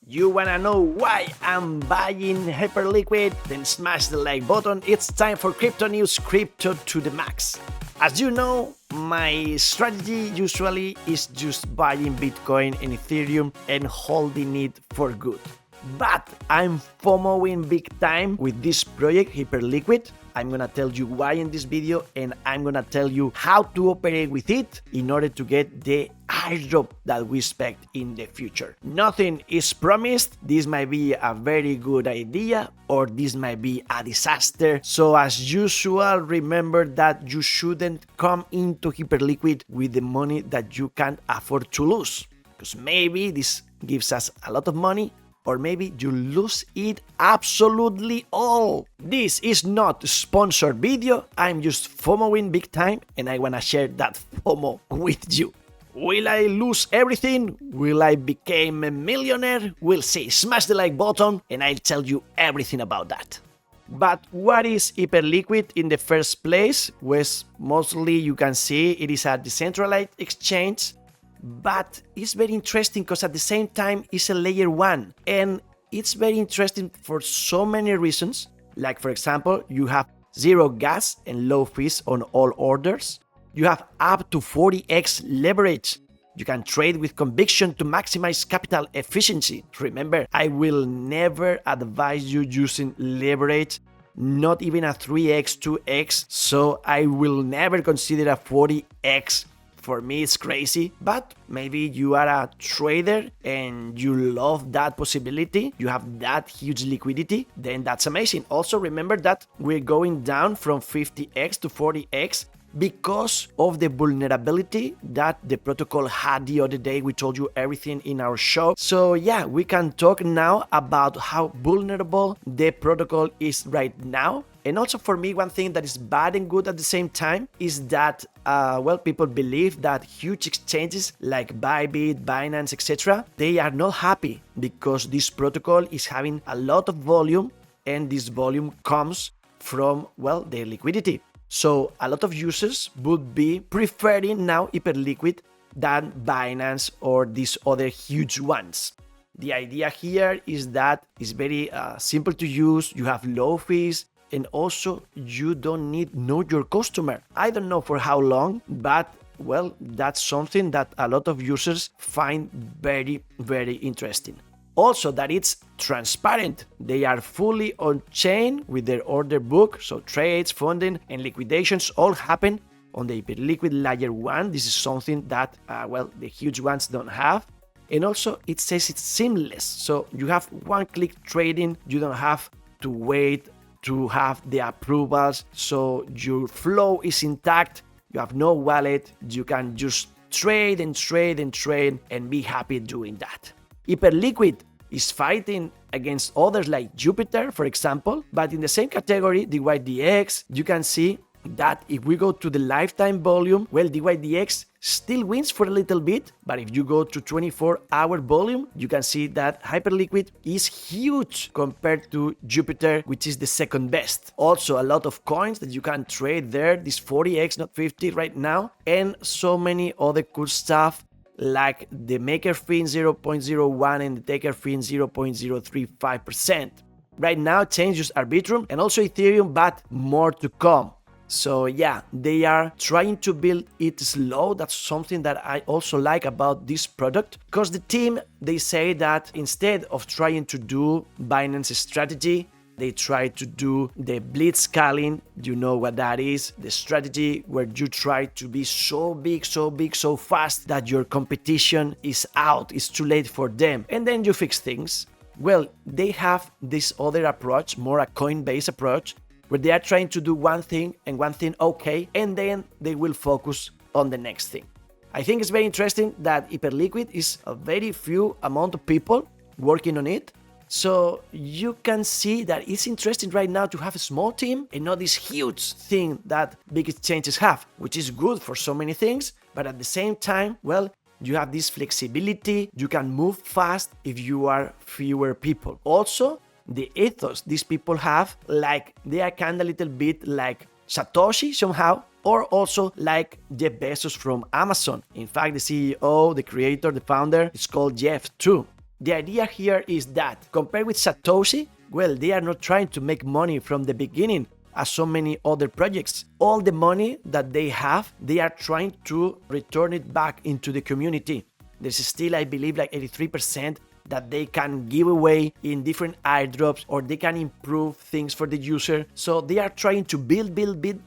You wanna know why I'm buying Hyperliquid? Then smash the like button. It's time for CryptoNews, crypto to the max. As you know, my strategy usually is just buying Bitcoin and Ethereum and holding it for good. But I'm FOMOing big time with this project, Hyperliquid. I'm gonna tell you why in this video, and I'm gonna tell you how to operate with it in order to get the airdrop that we expect in the future. Nothing is promised. This might be a very good idea or this might be a disaster. So as usual, remember that you shouldn't come into Hyperliquid with the money that you can't afford to lose. Because maybe this gives us a lot of money, or maybe you lose it absolutely all. This is not a sponsored video, I'm just FOMOing big time and I wanna share that FOMO with you. Will I lose everything? Will I become a millionaire? We'll see. Smash the like button and I'll tell you everything about that. But what is Hyperliquid in the first place? Well, mostly you can see it is a decentralized exchange. But it's very interesting because at the same time it's a layer 1 and it's very interesting for so many reasons. Like for example, you have zero gas and low fees on all orders. You have up to 40x leverage. You can trade with conviction to maximize capital efficiency. Remember, I will never advise you using leverage, not even a 3x, 2x. So I will never consider a 40x. For me, it's crazy, but maybe you are a trader and you love that possibility, you have that huge liquidity, then that's amazing. Also, remember that we're going down from 50x to 40x because of the vulnerability that the protocol had the other day. We told you everything in our show. So yeah, we can talk now about how vulnerable the protocol is right now. And also for me, one thing that is bad and good at the same time is that, people believe that huge exchanges like Bybit, Binance, etc., they are not happy because this protocol is having a lot of volume and this volume comes from, their liquidity. So a lot of users would be preferring now Hyperliquid than Binance or these other huge ones. The idea here is that it's very simple to use, you have low fees, and also you don't need know your customer. I don't know for how long, but that's something that a lot of users find very, very interesting. Also that it's transparent. They are fully on chain with their order book, so trades, funding, and liquidations all happen on the Hyperliquid layer 1. This is something that, the huge ones don't have. And also it says it's seamless. So you have one-click trading. You don't have to wait to have the approvals. So your flow is intact. You have no wallet. You can just trade and trade and trade and be happy doing that. Hyperliquid is fighting against others like Jupiter, for example, but in the same category, DYDX, you can see that if we go to the lifetime volume, DYDX still wins for a little bit, but if you go to 24-hour volume, you can see that Hyperliquid is huge compared to Jupiter, which is the second best. Also, a lot of coins that you can trade there, this 40x, not 50 right now, and so many other cool stuff like the maker fee in 0.01 and the taker fee in 0.035%. Right now, changes Arbitrum and also Ethereum, but more to come. So yeah, they are trying to build it slow. That's something that I also like about this product, because the team, they say that instead of trying to do Binance strategy, they try to do the blitzscaling. You know what that is? The strategy where you try to be so big, so fast that your competition is out. It's too late for them. And then you fix things. They have this other approach, more a coin-based approach, where they are trying to do one thing and one thing okay, and then they will focus on the next thing. I think it's very interesting that Hyperliquid is a very few amount of people working on it. So you can see that it's interesting right now to have a small team and not this huge thing that big exchanges have, which is good for so many things, but at the same time, you have this flexibility, you can move fast if you are fewer people. Also, the ethos these people have, like they are kind of a little bit like Satoshi somehow, or also like Jeff Bezos from Amazon. In fact, the CEO, the creator, the founder, is called Jeff too. The idea here is that, compared with Satoshi, well, they are not trying to make money from the beginning as so many other projects. All the money that they have, they are trying to return it back into the community. There's still, I believe, like 83% that they can give away in different airdrops, or they can improve things for the user. So they are trying to build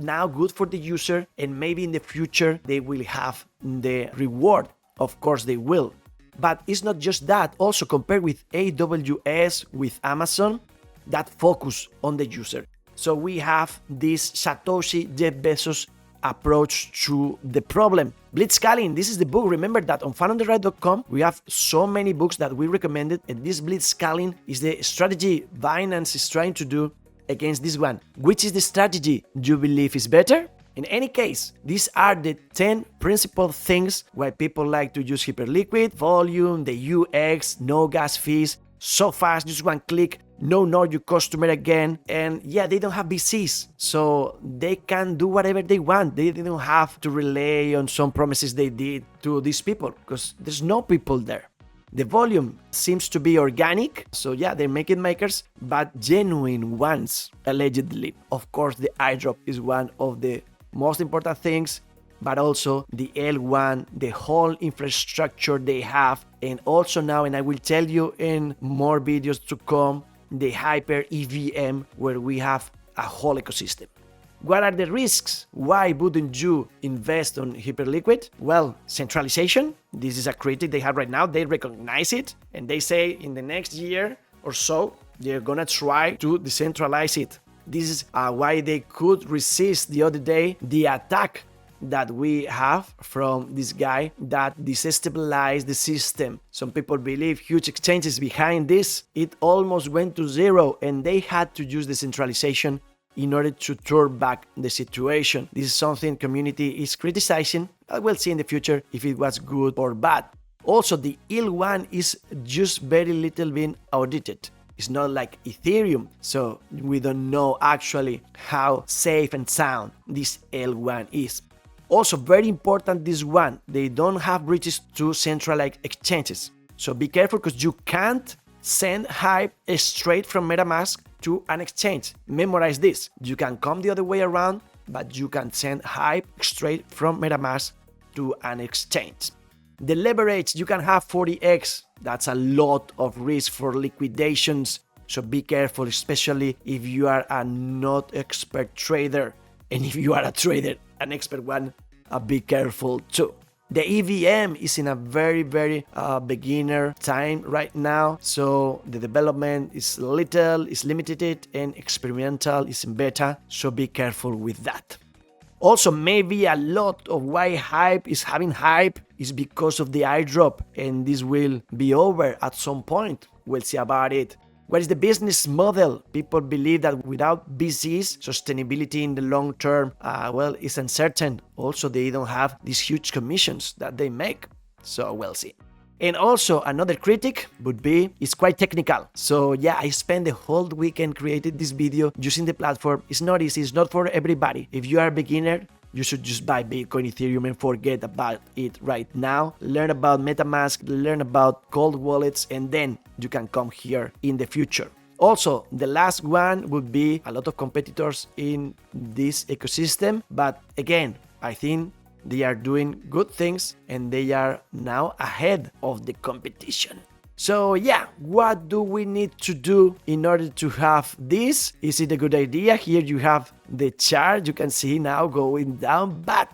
now good for the user, and maybe in the future they will have the reward. Of course they will. But it's not just that. Also, compared with AWS, with Amazon, that focus on the user. So we have this Satoshi Jeff Bezos approach to the problem. Blitzscaling, this is the book. Remember that on FunOnTheRide.com, we have so many books that we recommended, and this Blitzscaling is the strategy Binance is trying to do against this one. Which is the strategy you believe is better? In any case, these are the 10 principal things why people like to use Hyperliquid: volume, the UX, no gas fees, so fast, just one click, no know your customer again, and yeah, they don't have VCs, so they can do whatever they want. They don't have to rely on some promises they did to these people, because there's no people there. The volume seems to be organic, so yeah, they're market makers, but genuine ones, allegedly. Of course, the airdrop is one of the most important things, but also the L1, the whole infrastructure they have, and also now, and I will tell you in more videos to come, the Hyper EVM, where we have a whole ecosystem. What are the risks? Why wouldn't you invest on Hyperliquid? Well, centralization. This is a critic they have right now. They recognize it, and they say in the next year or so, they're gonna try to decentralize it. This is why they could resist the other day the attack that we have from this guy that destabilized the system. Some people believe huge exchanges behind this. It almost went to zero, and they had to use decentralization in order to turn back the situation. This is something community is criticizing. I will see in the future if it was good or bad. Also, the L1 is just very little bit audited. It's not like Ethereum, so we don't know actually how safe and sound this L1 is. Also, very important, this one, they don't have bridges to centralized exchanges. So be careful, because you can't send HYPE straight from MetaMask to an exchange. Memorize this. You can come the other way around, but you can send HYPE straight from MetaMask to an exchange. The leverage, you can have 40x. That's a lot of risk for liquidations. So be careful, especially if you are a not expert trader. And if you are a trader, an expert one, be careful too. The EVM is in a very beginner time right now, so the development is little, is limited, and experimental is in beta, so be careful with that. Also, maybe a lot of why HYPE is having hype is because of the airdrop, and this will be over at some point. We'll see about it. What is the business model? People believe that without VCs, sustainability in the long term, well, is uncertain. Also, they don't have these huge commissions that they make. So we'll see. And also, another critic would be, it's quite technical. So yeah, I spent the whole weekend creating this video using the platform. It's not easy, it's not for everybody. If you are a beginner, you should just buy Bitcoin, Ethereum, and forget about it right now. Learn about MetaMask, learn about cold wallets, and then you can come here in the future. Also, the last one would be a lot of competitors in this ecosystem, but again, I think they are doing good things and they are now ahead of the competition. So yeah, what do we need to do in order to have this? Is it a good idea? Here you have the chart, you can see now going down, but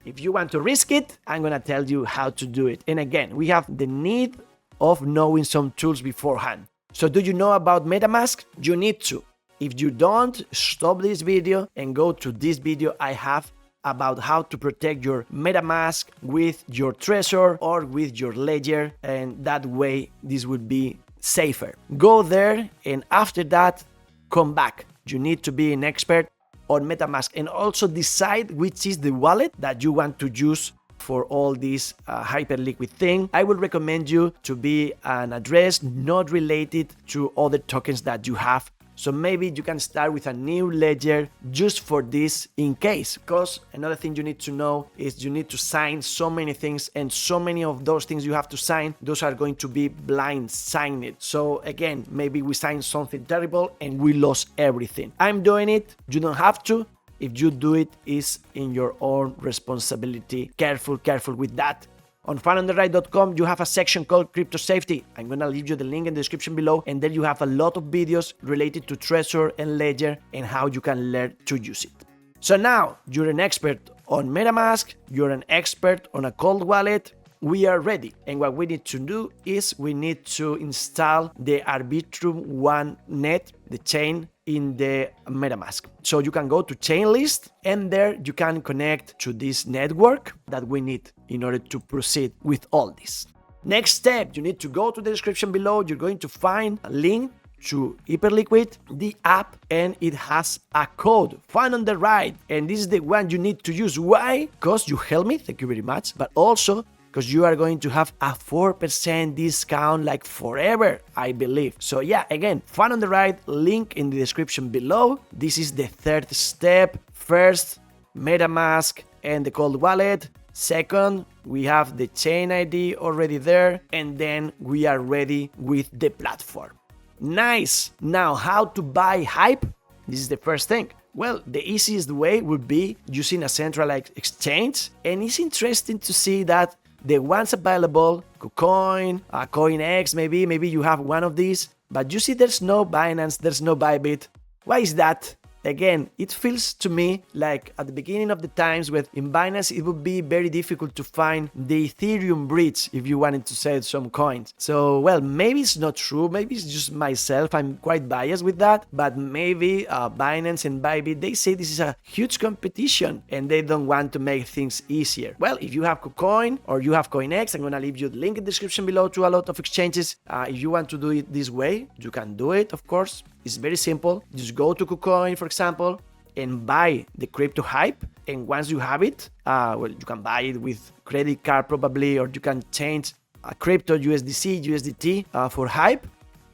if you want to risk it, I'm gonna tell you how to do it. And again, we have the need of knowing some tools beforehand. So do you know about MetaMask? You need to. If you don't, stop this video and go to this video I have about how to protect your MetaMask with your Trezor or with your Ledger, and that way this would be safer. Go there, and after that, come back. You need to be an expert on MetaMask and also decide which is the wallet that you want to use for all this Hyperliquid thing. I would recommend you to be an address not related to other tokens that you have, So maybe you can start with a new ledger just for this in case. Because another thing you need to know is you need to sign so many things, and so many of those things you have to sign, those are going to be blind signed. So again, maybe we signed something terrible and we lost everything. I'm doing it. You don't have to. If you do it, it's in your own responsibility. Careful with that. On funontheright.com, you have a section called Crypto Safety. I'm gonna leave you the link in the description below, and there you have a lot of videos related to Trezor and Ledger and how you can learn to use it. So now, you're an expert on MetaMask, you're an expert on a cold wallet, we are ready. And what we need to do is we need to install the Arbitrum 1 net, the chain, in the MetaMask. So you can go to chain list, and there you can connect to this network that we need in order to proceed with all this. Next step, you need to go to the description below. You're going to find a link to Hyperliquid, the app, and it has a code found on the right. And this is the one you need to use. Why? Because you helped me, thank you very much, but also because you are going to have a 4% discount like forever, I believe. So yeah, again, found on the right, link in the description below. This is the third step. First, MetaMask and the cold wallet. Second, we have the chain ID already there, and then we are ready with the platform. Nice! Now, how to buy Hype? This is the first thing. Well, the easiest way would be using a centralized exchange, and it's interesting to see that the ones available, KuCoin, CoinX, maybe you have one of these, but you see there's no Binance, there's no Bybit. Why is that? Again, it feels to me like at the beginning of the times when in Binance it would be very difficult to find the Ethereum bridge if you wanted to sell some coins. So, well, maybe it's not true, maybe it's just myself, I'm quite biased with that, but maybe Binance and Bybit, they say this is a huge competition and they don't want to make things easier. Well, if you have KuCoin or you have CoinX, I'm gonna leave you the link in the description below to a lot of exchanges. If you want to do it this way, you can do it, of course. It's very simple. Just go to KuCoin, for example, and buy the crypto Hype. And once you have it, well, you can buy it with credit card probably, or you can change a crypto USDC, USDT for Hype.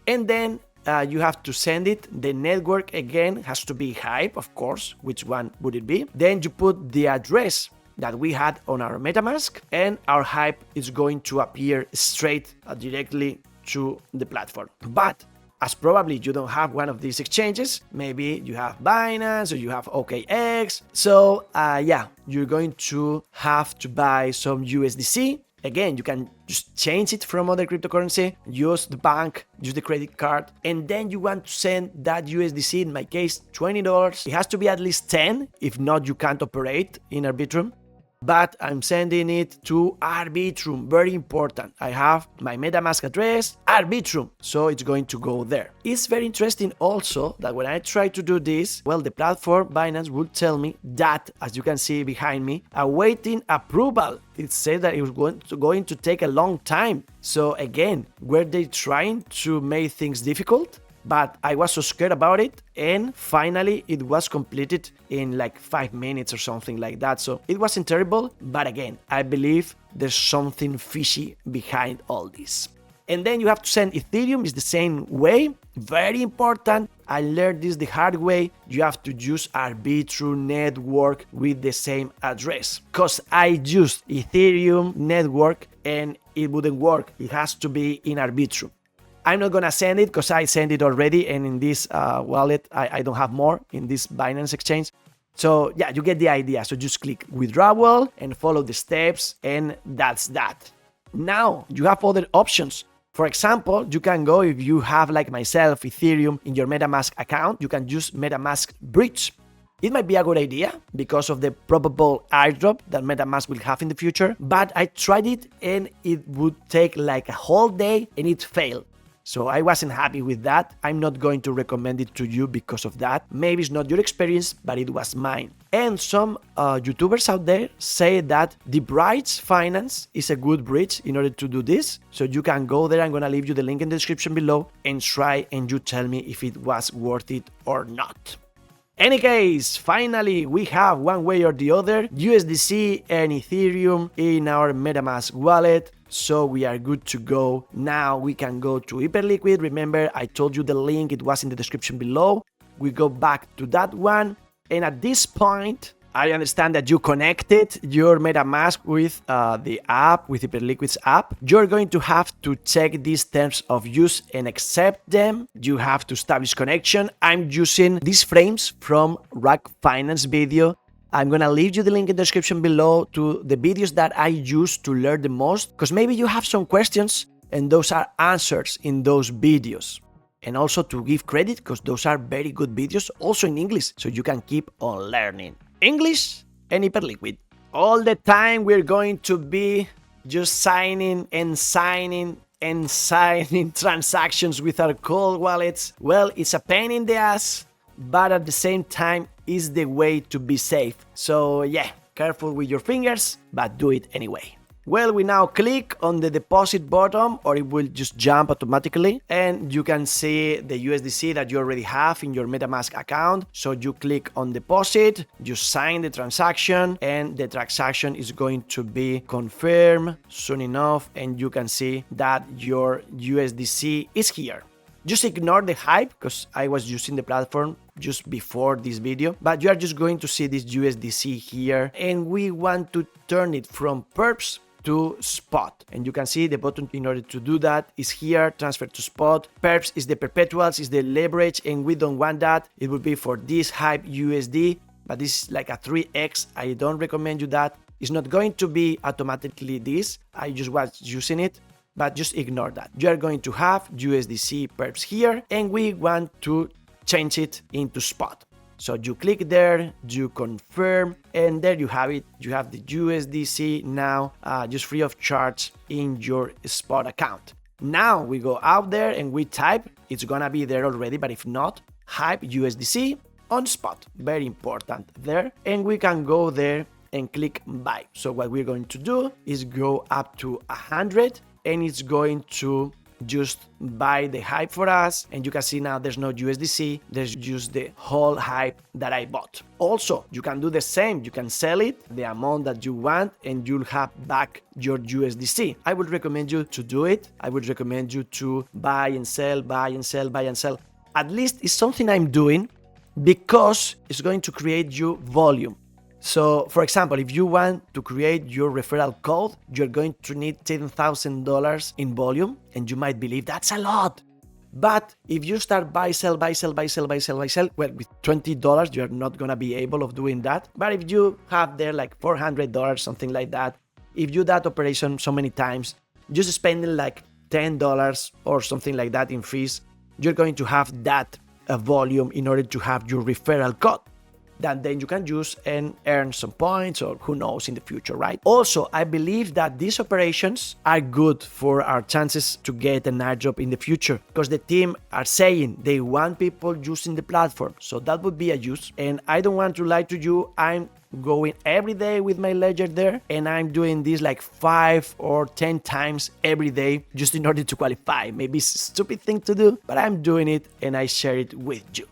And then you have to send it. The network again has to be Hype, of course. Which one would it be? Then you put the address that we had on our MetaMask, and our Hype is going to appear straight directly to the platform. But as probably you don't have one of these exchanges, maybe you have Binance or you have OKX. So yeah, you're going to have to buy some USDC. Again, you can just change it from other cryptocurrency, use the bank, use the credit card, and then you want to send that USDC, in my case, $20. It has to be at least 10, if not, you can't operate in Arbitrum. But I'm sending it to Arbitrum, very important. I have my MetaMask address, Arbitrum, so it's going to go there. It's very interesting also that when I try to do this, well, the platform, Binance, will tell me that, as you can see behind me, awaiting approval. It said that it was going to take a long time. So again, were they trying to make things difficult? But I was so scared about it, and finally it was completed in like 5 minutes or something like that. So it wasn't terrible, but again, I believe there's something fishy behind all this. And then you have to send Ethereum, it's the same way, very important. I learned this the hard way. You have to use Arbitrum network with the same address. Because I used Ethereum network and it wouldn't work. It has to be in Arbitrum. I'm not gonna send it because I sent it already, and in this wallet I don't have more in this Binance exchange. So yeah, you get the idea. So just click withdrawal and follow the steps, and that's that. Now you have other options. For example, you can go, if you have like myself Ethereum in your MetaMask account, you can use MetaMask Bridge. It might be a good idea because of the probable airdrop that MetaMask will have in the future, but I tried it and it would take like a whole day and it failed. So I wasn't happy with that. I'm not going to recommend it to you because of that. Maybe it's not your experience, but it was mine. And some YouTubers out there say that the Bridge Finance is a good bridge in order to do this. So you can go there. I'm going to leave you the link in the description below and try, and you tell me if it was worth it or not. Any case, finally, we have one way or the other USDC and Ethereum in our MetaMask wallet. So we are good to go. Now we can go to Hyperliquid. Remember, I told you the link, it was in the description below. We go back to that one. And at this point, I understand that you connected your MetaMask with the app, with Hyperliquid's app. You're going to have to check these terms of use and accept them. You have to establish connection. I'm using these frames from Rack Finance video. I'm gonna leave you the link in the description below to the videos that I use to learn the most, because maybe you have some questions and those are answers in those videos. And also to give credit, because those are very good videos, also in English, so you can keep on learning English and Hyperliquid. All the time we're going to be just signing transactions with our cold wallets. Well, it's a pain in the ass, but at the same time is the way to be safe. So yeah, careful with your fingers, but do it anyway. Well, we now click on the deposit button, or it will just jump automatically, and you can see the USDC that you already have in your MetaMask account. So you click on deposit, you sign the transaction, and the transaction is going to be confirmed soon enough, and you can see that your USDC is here. Just ignore the hype, because I was using the platform just before this video, but you are just going to see this USDC here, and we want to turn it from perps to spot. And you can see the button in order to do that is here, transfer to spot. Perps is the perpetuals, is the leverage, and we don't want that. It would be for this hype USD, but this is like a 3x. I don't recommend you that. It's not going to be automatically this. I just was using it, but just ignore that. You are going to have USDC perps here, and we want to change it into spot. So you click there, you confirm, and there you have it. You have the USDC now just free of charge in your spot account. Now we go out there and we type, it's gonna be there already, but if not, hype USDC on spot. Very important there. And we can go there and click buy. So what we're going to do is go up to 100, and it's going to just buy the hype for us. And you can see now there's no USDC, there's just the whole hype that I bought. Also, you can do the same. You can sell it the amount that you want, and you'll have back your USDC. I would recommend you to do it. I would recommend you to buy and sell, buy and sell, buy and sell. At least it's something I'm doing because it's going to create you volume. So, for example, if you want to create your referral code, you're going to need $10,000 in volume, and you might believe that's a lot. But if you start buy, sell, buy, sell, buy, sell, buy, sell, buy, sell, well, with $20, you're not going to be able of doing that. But if you have there like $400, something like that, if you do that operation so many times, just spending like $10 or something like that in fees, you're going to have that volume in order to have your referral code that then you can use and earn some points, or who knows in the future, right? Also, I believe that these operations are good for our chances to get an airdrop in the future, because the team are saying they want people using the platform. So that would be a use. And I don't want to lie to you, I'm going every day with my ledger there, and I'm doing this like 5 or 10 times every day just in order to qualify. Maybe it's a stupid thing to do, but I'm doing it and I share it with you.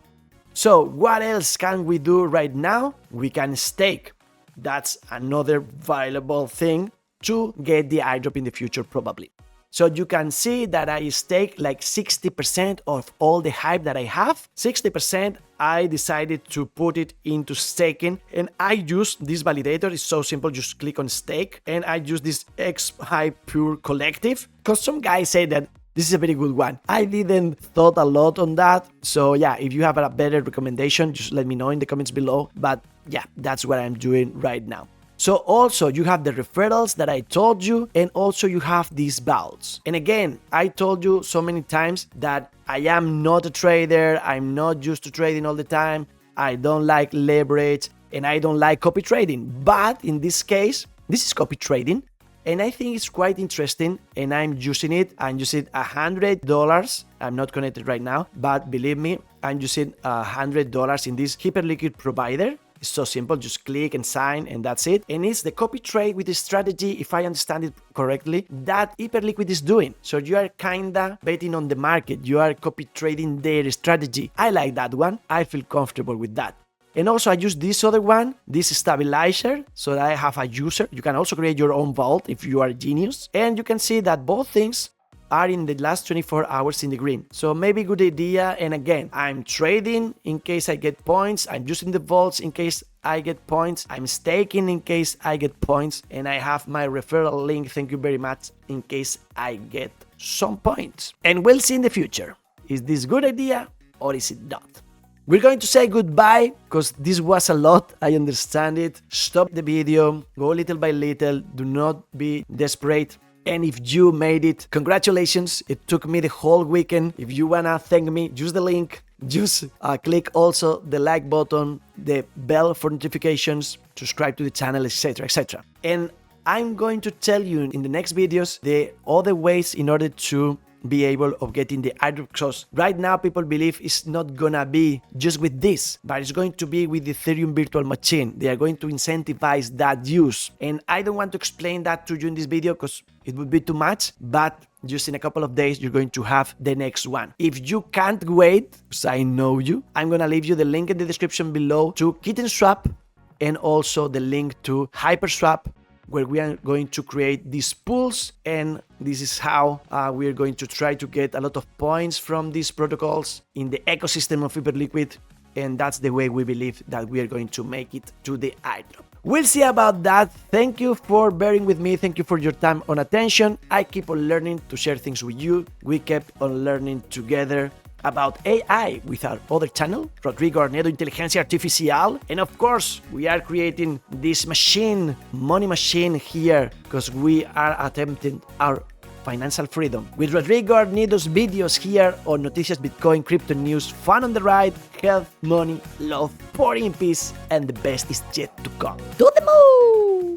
So what else can we do right now? We can stake. That's another valuable thing to get the airdrop in the future probably. So you can see that I stake like 60% of all the hype that I have. 60% I decided to put it into staking, and I use this validator. It's so simple, just click on stake, and I use this X Hype Pure Collective because some guys say that this is a very good one. I didn't thought a lot on that. So yeah, if you have a better recommendation, just let me know in the comments below. But yeah, that's what I'm doing right now. So also you have the referrals that I told you, and also you have these vaults. And again, I told you so many times that I am not a trader. I'm not used to trading all the time. I don't like leverage and I don't like copy trading. But in this case, this is copy trading. And I think it's quite interesting, and I'm using it. I'm using $100. I'm not connected right now, but believe me, I'm using $100 in this Hyperliquid provider. It's so simple, just click and sign, and that's it. And it's the copy trade with the strategy, if I understand it correctly, that Hyperliquid is doing. So you are kinda betting on the market. You are copy trading their strategy. I like that one. I feel comfortable with that. And also I use this other one, this stabilizer, so that I have a user. You can also create your own vault if you are a genius. And you can see that both things are in the last 24 hours in the green. So maybe good idea. And again, I'm trading in case I get points. I'm using the vaults in case I get points. I'm staking in case I get points. And I have my referral link, thank you very much, in case I get some points. And we'll see in the future. Is this good idea or is it not? We're going to say goodbye because this was a lot. I understand it. Stop the video. Go little by little. Do not be desperate. And if you made it, congratulations. It took me the whole weekend. If you wanna thank me, use the link. Just click also the like button, the bell for notifications, subscribe to the channel, etc, etc. And I'm going to tell you in the next videos the other ways in order to be able of getting the airdrop, because right now people believe it's not gonna be just with this, but it's going to be with the Ethereum virtual machine. They are going to incentivize that use, and I don't want to explain that to you in this video because it would be too much, but just in a couple of days you're going to have the next one. If you can't wait, because I know you, I'm gonna leave you the link in the description below to KittenSwap and also the link to HyperSwap, where we are going to create these pools, and this is how we are going to try to get a lot of points from these protocols in the ecosystem of Hyperliquid, and that's the way we believe that we are going to make it to the airdrop. We'll see about that. Thank you for bearing with me. Thank you for your time and attention. I keep on learning to share things with you. We kept on learning together about AI with our other channel, Rodrigo Arnedo Inteligencia Artificial. And of course, we are creating this machine, money machine here, because we are attempting our financial freedom. With Rodrigo Arnedo's videos here on Noticias Bitcoin, Crypto News, fun on the ride, health, money, love, pouring in peace, and the best is yet to come. To the moon!